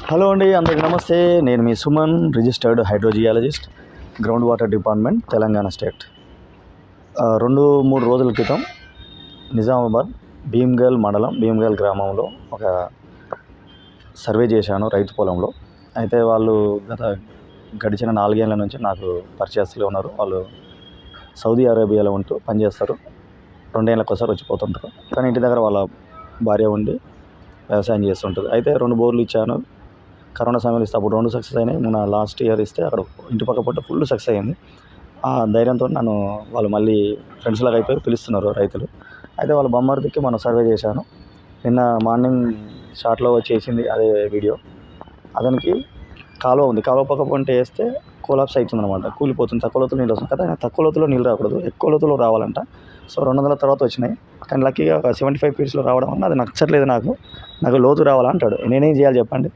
Hello అండి, అందరికి నమస్తే. నేను మీ Suman, registered hydrogeologist, ground water department, Telangana state. 2-3 రోజుల క్రితం నిజామాబాద్ భీమ్గల్ మండలం భీమ్గల్ గ్రామంలో ఒక సర్వే చేశాను రైతు పొలంలో. అయితే వాళ్ళు గడిచిన 4 ఏళ్ళ నుంచి నాకు పరిచయస్తులు ఉన్నారు. వాళ్ళు సౌదీ అరేబియాలో ఉంటూ పనిచేస్తారు. 2 ఏళ్ళకి ఒకసారి వచ్చిపోతుంటారు. కానీ ఇంటి దగ్గర వాళ్ళ భార్య ఉండి వ్యవసాయం చేస్తుంటుంది. అయితే 2 బోర్లు ఇచ్చాను. కరోనా సమయంలో ఇస్తే అప్పుడు 2 సక్సెస్ అయినాయి. మొన్న లాస్ట్ ఇయర్ ఇస్తే అక్కడ ఇంటి పక్క పూట ఫుల్ సక్సెస్ అయింది. ఆ ధైర్యంతో నన్ను వాళ్ళు మళ్ళీ ఫ్రెండ్స్ లాగా అయిపోయి పిలుస్తున్నారు రైతులు. అయితే వాళ్ళ బొమ్మర్దికి మనం సర్వే చేశాను. నిన్న మార్నింగ్ షార్ట్లో వచ్చేసింది అదే వీడియో. అతనికి కాలువ ఉంది, కాలువ పక్క పంట వేస్తే కొలాప్స్ అవుతుంది అనమాట, కూలిపోతుంది. తక్కువ లోతులో నీళ్ళు వస్తుంది కదా, తక్కువ లోతులో నీళ్ళు రాకూడదు, ఎక్కువ లోతులో రావాలంట. సో 200 తర్వాత వచ్చినాయి. కానీ లక్కీగా ఒక 75 ఫీట్స్లో రావడం వల్ల అది నచ్చట్లేదు. నాకు లోతు రావాలంటాడు. నేనేం చేయాలి చెప్పండి?